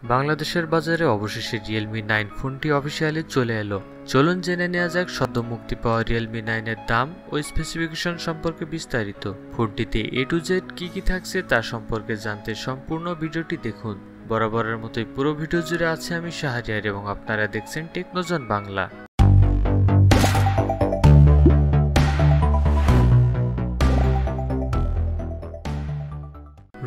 বাংলাদেশের বাজারে অবশেষে Realme 9 ফোনটি অফিসিয়ালি চলে এলো। চলুন জেনে নেওয়া যাক সদ্য মুক্তি পাওয়া Realme 9 এর দাম ও স্পেসিফিকেশন সম্পর্কে বিস্তারিত। ফোনটিতে A to Z কি থাকছে তা সম্পর্কে জানতে সম্পূর্ণ ভিডিওটি দেখুন। বরাবরের মতোই পুরো ভিডিও জুড়ে আছে আমি শাহরিয়ার এবং আপনারা দেখছেন টেকনোজন বাংলা।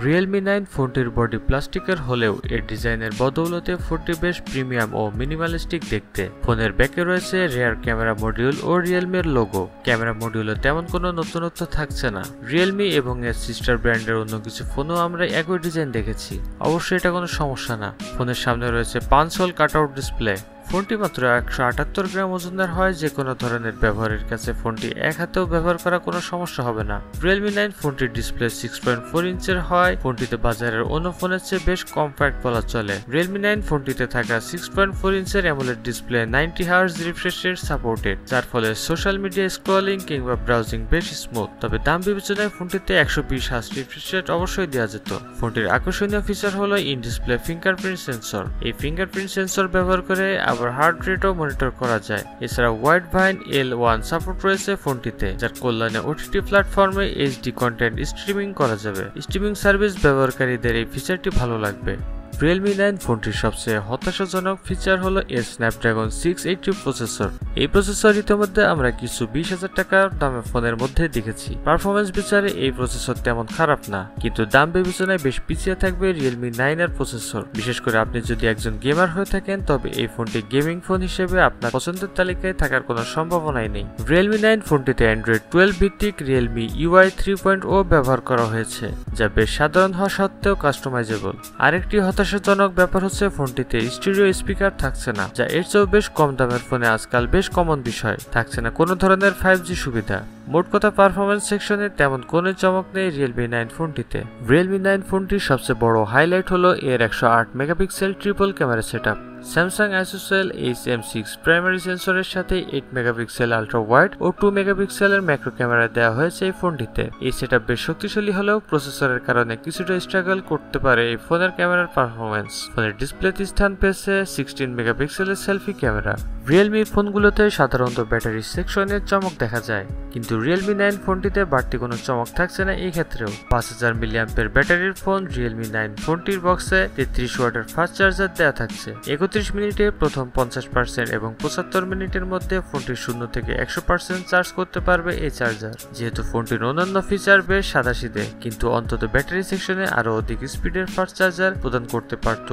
Realme 9 ফোনটির বডি প্লাস্টিকের হলেও এর ডিজাইনের বদৌলতে ফোনটি বেশ প্রিমিয়াম ও মিনিমালিস্টিক দেখতে। ফোনের ব্যাকে রয়েছে রেয়ার ক্যামেরা মডিউল ও Realme এর লোগো। ক্যামেরা মডিউলে তেমন কোনো নতুনত্ব থাকছে না। Realme এবং এর সিস্টার ব্র্যান্ডের অন্য কিছু ফোনও আমরা একই ডিজাইন দেখেছি। অবশ্যই এটা কোনো সমস্যা না। ফোনের সামনে রয়েছে 5 হোল কাটআউট ডিসপ্লে। ফোনটি মাত্র 178 গ্রাম ওজনের হয়, যে কোনো ধরনের ব্যবহারের কাছে ফোনটি এক হাতেও ব্যবহার করা কোনো সমস্যা হবে না। Realme 9 ফোনটির ডিসপ্লে 6.4 ইঞ্চের হয়। ফোনটিতে বাজারের অন্য ফোনের চেয়ে বেশ কম্প্যাক্ট বলা চলে। Realme 9 ফোনটিতে থাকা 6.4 ইঞ্চের AMOLED display 90 hertz refresh rate supported, যার ফলে সোশ্যাল মিডিয়া স্ক্রলিং কিংবা ব্রাউজিং বেশ স্মুথ। তবে দাম বিবেচনায় ফোনটিতে 120 হার্জ রিফ্রেশ রেট অবশ্যই দেওয়া যেত। ফোনটির আকর্ষণীয় ফিচার হলো ইন ডিসপ্লে ফিঙ্গারপ্রিন্ট সেন্সর। এই ফিঙ্গারপ্রিন্ট সেন্সর ব্যবহার করে হার্ট রেটও মনিটর করা যায়। এছাড়া ওয়াইড ভাইন L1 সাপোর্ট রয়েছে ফোনটিতে, যার কল্যাণে OTT প্ল্যাটফর্মে HD কন্টেন্ট স্ট্রিমিং করা যাবে। স্ট্রিমিং সার্ভিস ব্যবহারকারীদের এই ফিচারটি ভালো লাগবে। Realme 9 ফোনটির সবচেয়ে হতাশাজনক ফিচার হলো এর স্ন্যাপড্রাগন 680 প্রসেসর। এই প্রসেসর ইতিমধ্যে আমরা কিছু 20,000 টাকার দামে ফোনের মধ্যে দেখেছি। পারফরমেন্স বিচারে এই প্রসেসর তেমন খারাপ না, কিন্তু দাম বিবেচনায় বেশ পিছিয়ে থাকবে Realme 9 এর প্রসেসর। বিশেষ করে আপনি যদি একজন গেমার হয়ে থাকেন, তবে এই ফোনটি গেমিং ফোন হিসেবে আপনার পছন্দের তালিকায় থাকার কোনো সম্ভাবনাই নেই। Realme 9 ফোনটিতে Android 12 ভিত্তিক Realme UI 3.0 ব্যবহার করা হয়েছে, যা বেশ সাধারণ হওয়া সত্ত্বেও কাস্টমাইজেবল। আরেকটি হতাশাজনক ব্যাপার হচ্ছে ফোনটিতে স্টিরিও স্পিকার থাকছে না, যা এর চেয়েও বেশ কম দামের ফোনে আজকাল বেশ কমন বিষয়। থাকছে না কোনো ধরনের 5G সুবিধা। মোট কথা পারফরমেন্স সেকশনে তেমন কোনো চমক নেই Realme 9 ফোনটিতে। Realme 9 ফোনটির সবচেয়ে বড় হাইলাইট হলো এর 108 megapixel triple camera setup. Samsung ISOCELL HM6 primary সেন্সরের সাথে 8 মেগাপিক্সেল আলট্রা ওয়াইড ও 2 মেগাপিক্সেলের ম্যাক্রো ক্যামেরা দেওয়া হয়েছে এই ফোনটিতে। এই সেটআপ বেশ শক্তিশালী হলেও প্রসেসরের কারণে কিছুটা স্ট্রাগল করতে পারে এই ফোনের ক্যামেরার পারফরমেন্স। ফোনের ডিসপ্লেতে স্থান পেয়েছে 16 মেগাপিক্সেলের সেলফি ক্যামেরা। Realme ফোনগুলোতে সাধারণত ব্যাটারি সেকশনে চমক দেখা যায়, কিন্তু Realme 9 ফোনটিতে বাড়তি কোনো চমক থাকছে না এই ক্ষেত্রেও। 5000 মিলিঅ্যাম্পের ব্যাটারির ফোন Realme 9 ফোনটির বক্সে 33 ওয়াটের ফাস্ট চার্জার দেওয়া থাকছে। 31 মিনিটে প্রথম 50% এবং 75 মিনিটের মধ্যে ফোনটি 0 থেকে 100% চার্জ করতে পারবে এই চার্জার। যেহেতু ফোনটির অন্যান্য ফিচার বেশ সাদাসিধে, কিন্তু অন্তত ব্যাটারি সেকশনে আরো অধিক স্পিডের ফাস্ট চার্জার প্রদান করতে পারত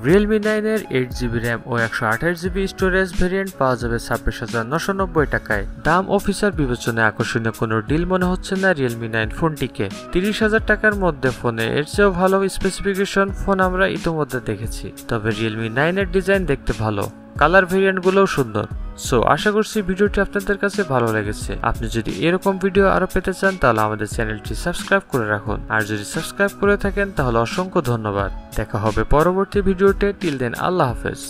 Realme 9 এর 8GB RAM ও 128GB স্টোরেজ ভেরিয়েন্ট পাওয়া যাবে 26,990 টাকায়। দাম ও ফিচার বিবেচনায় আকর্ষণীয় কোনো ডিল মনে হচ্ছে না Realme 9 ফোনটিকে। 30,000 টাকার মধ্যে ফোনে এর চেয়েও ভালো স্পেসিফিকেশন ফোন আমরা ইতিমধ্যে দেখেছি। তবে Realme 9 এর ডিজাইন দেখতে ভালো, কালার ভেরিয়েন্ট গুলোও সুন্দর। সো আশা করছি ভিডিওটি আপনাদের কাছে ভালো লেগেছে। আপনি যদি এরকম ভিডিও আরো পেতে চান, তাহলে আমাদের চ্যানেলটি সাবস্ক্রাইব করে রাখুন। আর যদি সাবস্ক্রাইব করে থাকেন, তাহলে অসংখ্য ধন্যবাদ। দেখা হবে পরবর্তী ভিডিওতে। টিল দেন, আল্লাহ হাফেজ।